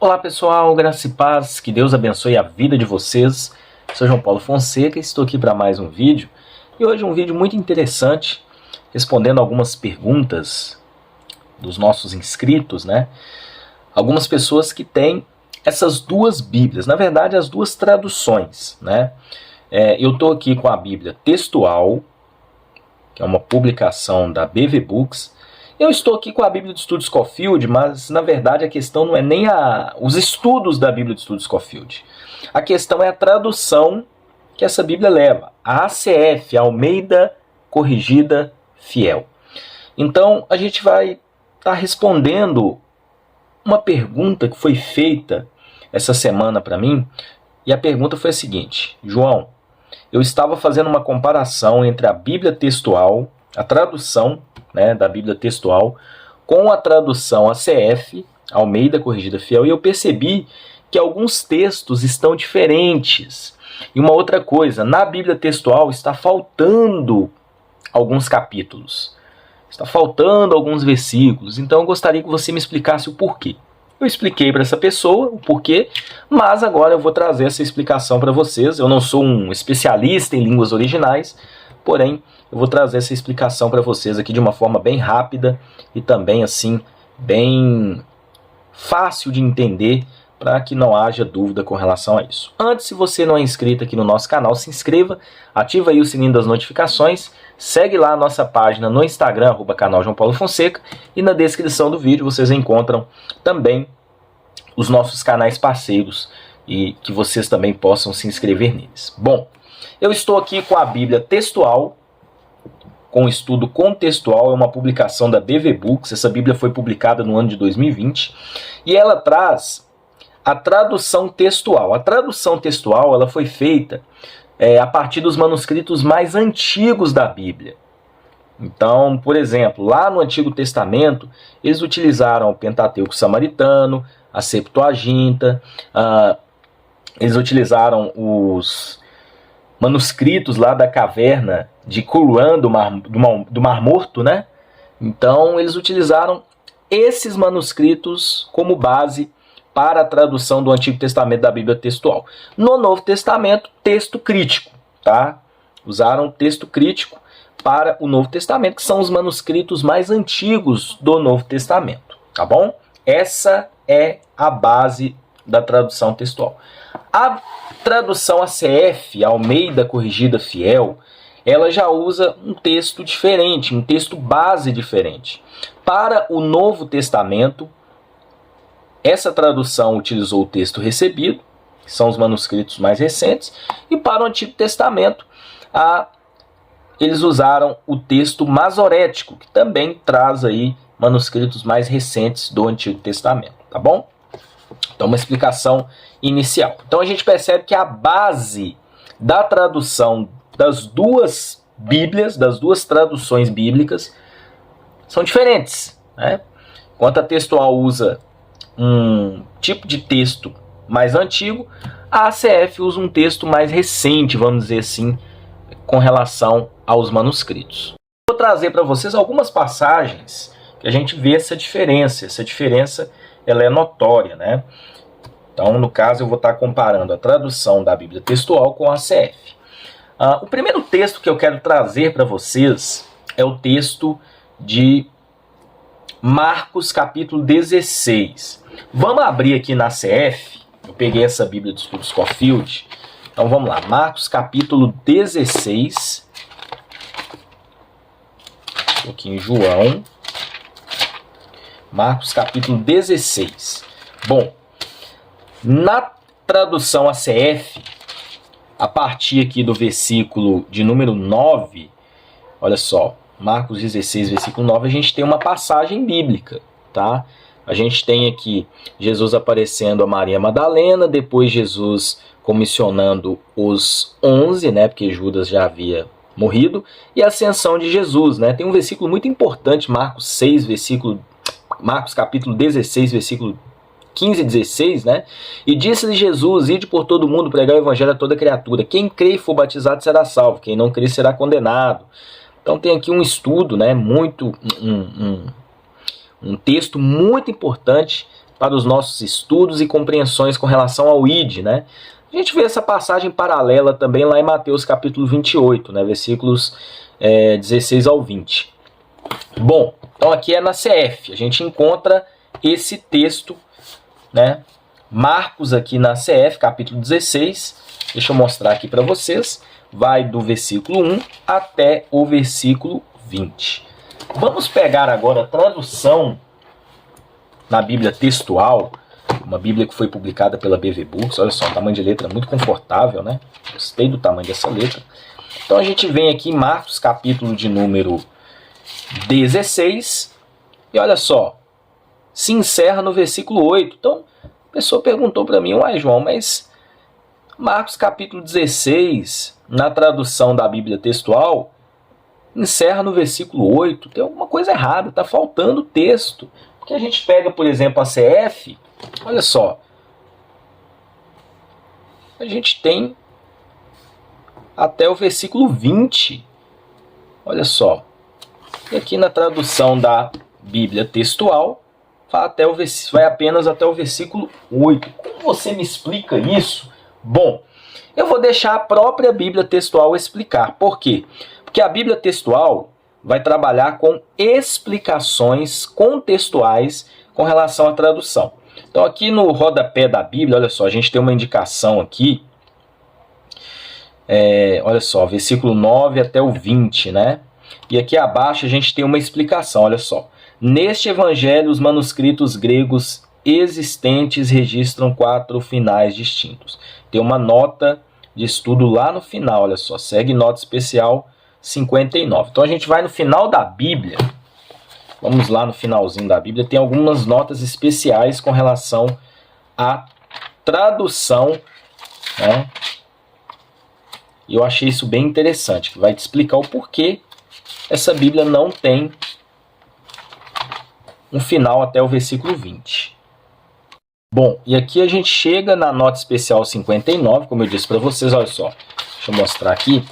Olá pessoal, graça e paz, que Deus abençoe a vida de vocês. Sou João Paulo Fonseca e estou aqui para mais um vídeo. E hoje um vídeo muito interessante, respondendo algumas perguntas dos nossos inscritos, né? Algumas pessoas que têm essas duas Bíblias, na verdade as duas traduções, né? Eu estou aqui com a Bíblia textual, que é uma publicação da BV Books. Eu estou aqui com a Bíblia de Estudo Scofield, mas na verdade a questão não é nem os estudos da Bíblia de Estudo Scofield. A questão é a tradução que essa Bíblia leva, a ACF, Almeida Corrigida Fiel. Então a gente vai estar respondendo uma pergunta que foi feita essa semana para mim, e a pergunta foi a seguinte: João, eu estava fazendo uma comparação entre a Bíblia textual, a tradução, né, da Bíblia textual, com a tradução ACF, Almeida Corrigida Fiel, e eu percebi que alguns textos estão diferentes. E uma outra coisa, na Bíblia textual está faltando alguns capítulos, está faltando alguns versículos, então eu gostaria que você me explicasse o porquê. Eu expliquei para essa pessoa o porquê, mas agora eu vou trazer essa explicação para vocês. Eu não sou um especialista em línguas originais, porém eu vou trazer essa explicação para vocês aqui de uma forma bem rápida e também assim bem fácil de entender, para que não haja dúvida com relação a isso. Antes, se você não é inscrito aqui no nosso canal, se inscreva, ativa aí o sininho das notificações, segue lá a nossa página no Instagram, @canal João Paulo Fonseca, e na descrição do vídeo vocês encontram também os nossos canais parceiros e que vocês também possam se inscrever neles. Bom, eu estou aqui com a Bíblia textual, com o estudo contextual, é uma publicação da BV Books. Essa Bíblia foi publicada no ano de 2020 e ela traz a tradução textual. A tradução textual ela foi feita a partir dos manuscritos mais antigos da Bíblia. Então, por exemplo, lá no Antigo Testamento, eles utilizaram o Pentateuco Samaritano, a Septuaginta, eles utilizaram os manuscritos lá da caverna de Qumran, do Mar Morto, né? Então, eles utilizaram esses manuscritos como base para a tradução do Antigo Testamento da Bíblia textual. No Novo Testamento, texto crítico, tá? Usaram texto crítico para o Novo Testamento, que são os manuscritos mais antigos do Novo Testamento, tá bom? Essa é a base da tradução textual. A tradução ACF, Almeida Corrigida Fiel, ela já usa um texto diferente, um texto base diferente. Para o Novo Testamento, essa tradução utilizou o texto recebido, que são os manuscritos mais recentes, e para o Antigo Testamento, eles usaram o texto masorético, que também traz aí manuscritos mais recentes do Antigo Testamento, tá bom? Então, uma explicação inicial. Então, a gente percebe que a base da tradução das duas Bíblias, das duas traduções bíblicas, são diferentes, né? Enquanto a textual usa um tipo de texto mais antigo, a ACF usa um texto mais recente, vamos dizer assim, com relação aos manuscritos. Vou trazer para vocês algumas passagens que a gente vê essa diferença. Essa diferença ela é notória, né? Então, no caso, eu vou estar comparando a tradução da Bíblia textual com a ACF. O primeiro texto que eu quero trazer para vocês é o texto de Marcos capítulo 16. Vamos abrir aqui na ACF. Eu peguei essa Bíblia de Estudo Scofield. Então vamos lá, Marcos capítulo 16. Estou aqui em João. Marcos capítulo 16. Bom, na tradução ACF, a partir aqui do versículo de número 9, olha só, Marcos 16, versículo 9, a gente tem uma passagem bíblica, tá? A gente tem aqui Jesus aparecendo a Maria Madalena, depois Jesus comissionando os 11, né, porque Judas já havia morrido, e a ascensão de Jesus, né? Tem um versículo muito importante, Marcos capítulo 16, versículo 15 e 16, né? E disse-lhe Jesus: ide por todo mundo pregar o evangelho a toda criatura. Quem crê e for batizado será salvo, quem não crê será condenado. Então tem aqui um estudo, né, um texto muito importante para os nossos estudos e compreensões com relação ao ID, né? A gente vê essa passagem paralela também lá em Mateus capítulo 28, né? Versículos 16 ao 20. Bom, então aqui é na CF, a gente encontra esse texto, né? Marcos aqui na CF, capítulo 16, deixa eu mostrar aqui para vocês, vai do versículo 1 até o versículo 20. Vamos pegar agora a tradução na Bíblia textual, uma Bíblia que foi publicada pela BV Books, olha só, um tamanho de letra muito confortável, né? Gostei do tamanho dessa letra. Então a gente vem aqui em Marcos, capítulo de número 16, e olha só, se encerra no versículo 8. Então, a pessoa perguntou para mim, uai João, mas Marcos capítulo 16, na tradução da Bíblia textual, encerra no versículo 8, tem alguma coisa errada, está faltando texto. Porque a gente pega, por exemplo, a CF, olha só, a gente tem até o versículo 20, olha só. E aqui na tradução da Bíblia textual, vai apenas até o versículo 8. Como você me explica isso? Bom, eu vou deixar a própria Bíblia textual explicar. Por quê? Porque a Bíblia textual vai trabalhar com explicações contextuais com relação à tradução. Então aqui no rodapé da Bíblia, olha só, a gente tem uma indicação aqui. Olha só, versículo 9 até o 20, né? E aqui abaixo a gente tem uma explicação, olha só. Neste evangelho, os manuscritos gregos existentes registram 4 finais distintos. Tem uma nota de estudo lá no final, olha só, segue nota especial 59. Então a gente vai no final da Bíblia, vamos lá no finalzinho da Bíblia, tem algumas notas especiais com relação à tradução, né? E eu achei isso bem interessante, que vai te explicar o porquê essa Bíblia não tem um final até o versículo 20. Bom, e aqui a gente chega na nota especial 59, como eu disse para vocês, olha só, deixa eu mostrar aqui.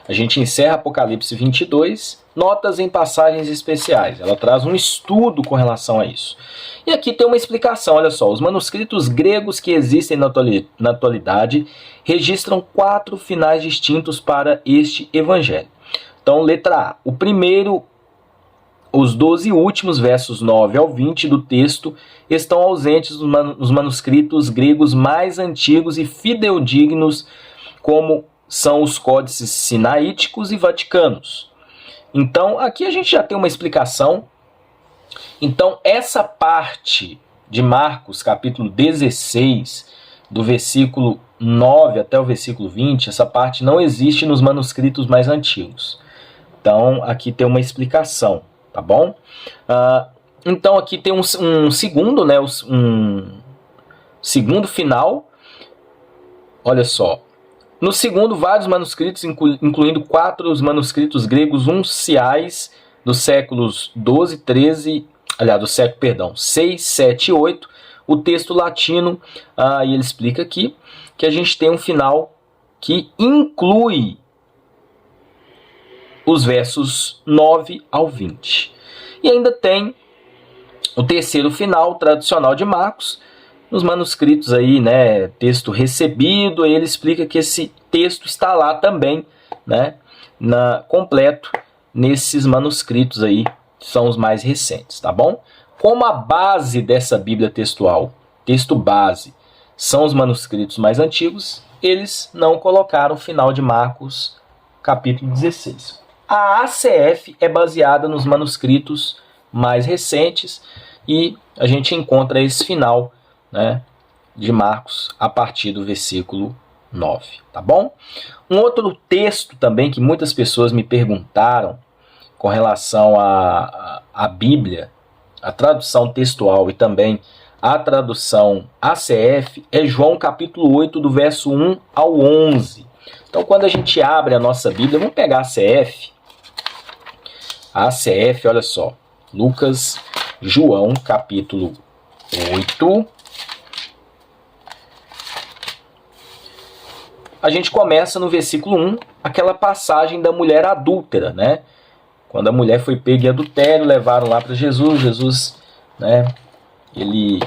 A gente encerra Apocalipse 22, notas em passagens especiais. Ela traz um estudo com relação a isso. E aqui tem uma explicação, olha só. Os manuscritos gregos que existem na atualidade registram 4 finais distintos para este evangelho. Então, letra A. O primeiro, os 12 últimos, versos 9 ao 20 do texto, estão ausentes nos manuscritos gregos mais antigos e fidedignos, como são os códices sinaíticos e vaticanos. Então, aqui a gente já tem uma explicação. Então, essa parte de Marcos, capítulo 16, do versículo 9 até o versículo 20, essa parte não existe nos manuscritos mais antigos. Então, aqui tem uma explicação, tá bom? Então, aqui tem um segundo, né, um segundo final. Olha só. No segundo, vários manuscritos, incluindo 4 manuscritos gregos unciais dos séculos 12, 13, aliás, do século, perdão, 6, 7 e 8, o texto latino, e ele explica aqui que a gente tem um final que inclui os versos 9 ao 20. E ainda tem o terceiro final tradicional de Marcos, nos manuscritos aí, né, texto recebido, aí ele explica que esse texto está lá também, né, completo nesses manuscritos aí, que são os mais recentes, tá bom? Como a base dessa Bíblia textual, texto base, são os manuscritos mais antigos, eles não colocaram o final de Marcos, capítulo 16. A ACF é baseada nos manuscritos mais recentes e a gente encontra esse final, né, de Marcos a partir do versículo 9, tá bom? Um outro texto também que muitas pessoas me perguntaram com relação à Bíblia, a tradução textual e também a tradução ACF, é João capítulo 8, do verso 1 ao 11. Então, quando a gente abre a nossa Bíblia, vamos pegar a ACF, olha só, João capítulo 8. A gente começa no versículo 1, aquela passagem da mulher adúltera, né? Quando a mulher foi pega em adultério, levaram lá para Jesus, né, ele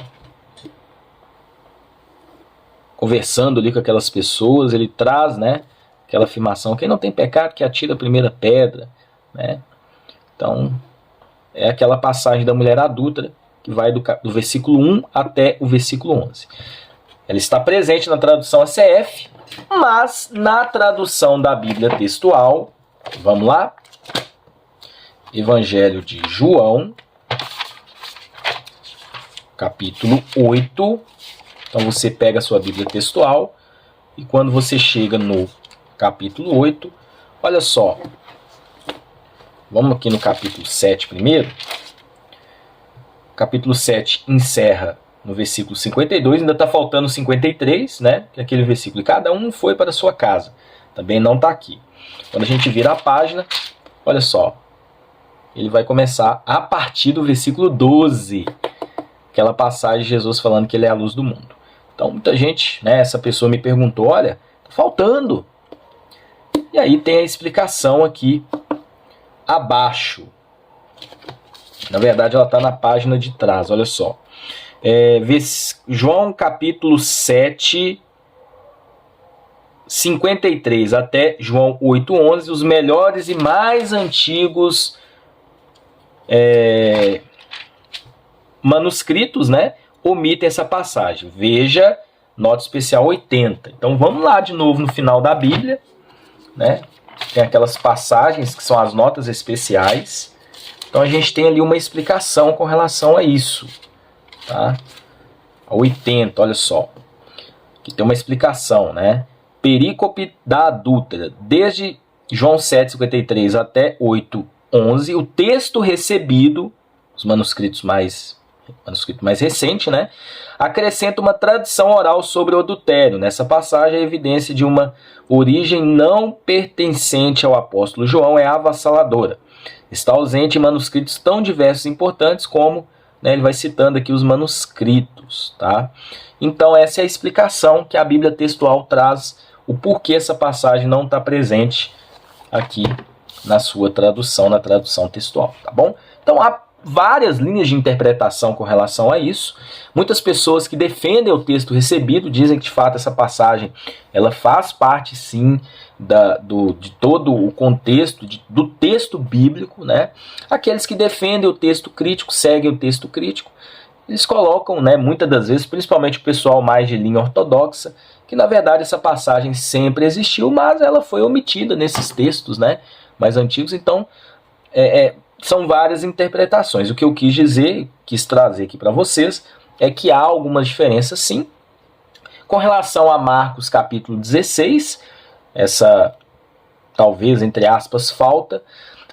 conversando ali com aquelas pessoas, ele traz, né, aquela afirmação: quem não tem pecado que atira a primeira pedra, né? Então, é aquela passagem da mulher adúltera que vai do versículo 1 até o versículo 11. Ela está presente na tradução ACF, mas na tradução da Bíblia textual, vamos lá, Evangelho de João, capítulo 8. Então você pega a sua Bíblia textual e quando você chega no capítulo 8, olha só, vamos aqui no capítulo 7 primeiro. O capítulo 7 encerra no versículo 52, ainda está faltando 53, né? Que é aquele versículo: e cada um foi para a sua casa. Também não está aqui. Quando a gente vira a página, olha só, ele vai começar a partir do versículo 12. Aquela passagem de Jesus falando que ele é a luz do mundo. Então muita gente, né, essa pessoa me perguntou: olha, está faltando. E aí tem a explicação aqui abaixo. Na verdade ela está na página de trás, olha só. João capítulo 7, 53 até João 8, 11, os melhores e mais antigos manuscritos, né, omitem essa passagem. Veja, nota especial 80. Então vamos lá de novo no final da Bíblia, né? Tem aquelas passagens que são as notas especiais. Então a gente tem ali uma explicação com relação a isso, tá? A 80, olha só. Aqui tem uma explicação, né? Perícope da adúltera, desde João 7:53 até 8:11, o texto recebido, os manuscrito mais recente, né, acrescenta uma tradição oral sobre o adultério. Nessa passagem, a evidência de uma origem não pertencente ao apóstolo João é avassaladora. Está ausente em manuscritos tão diversos e importantes como, né, ele vai citando aqui os manuscritos, tá? Então essa é a explicação que a Bíblia textual traz, o porquê essa passagem não está presente aqui na sua tradução, na tradução textual, tá bom? Então há várias linhas de interpretação com relação a isso. Muitas pessoas que defendem o texto recebido dizem que de fato essa passagem ela faz parte sim de todo o contexto do texto bíblico, né? Aqueles que defendem o texto crítico, seguem o texto crítico, eles colocam, né, muitas das vezes, principalmente o pessoal mais de linha ortodoxa, que na verdade essa passagem sempre existiu, mas ela foi omitida nesses textos, né, mais antigos. Então são várias interpretações. O que eu quis dizer, quis trazer aqui para vocês, é que há algumas diferenças sim. Com relação a Marcos capítulo 16, essa talvez, entre aspas, falta,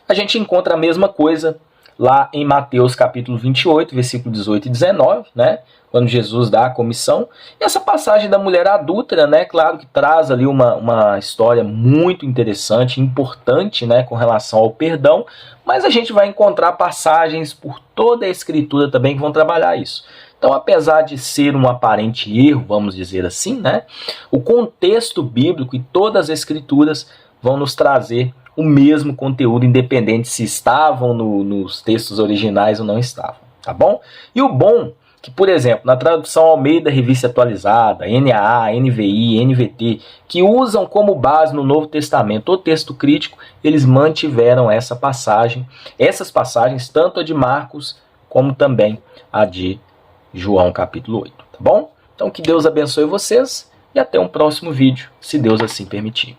a gente encontra a mesma coisa lá em Mateus capítulo 28, versículo 18 e 19, né? Quando Jesus dá a comissão. E essa passagem da mulher adúltera, né? Claro que traz ali uma história muito interessante, importante, né? Com relação ao perdão. Mas a gente vai encontrar passagens por toda a Escritura também que vão trabalhar isso. Então, apesar de ser um aparente erro, vamos dizer assim, né? O contexto bíblico e todas as Escrituras vão nos trazer o mesmo conteúdo, independente se estavam nos textos originais ou não estavam, tá bom? E o bom que, por exemplo, na tradução Almeida Revista Atualizada, NAA, NVI, NVT, que usam como base no Novo Testamento o texto crítico, eles mantiveram essas passagens, tanto a de Marcos como também a de João capítulo 8, tá bom? Então que Deus abençoe vocês e até um próximo vídeo, se Deus assim permitir.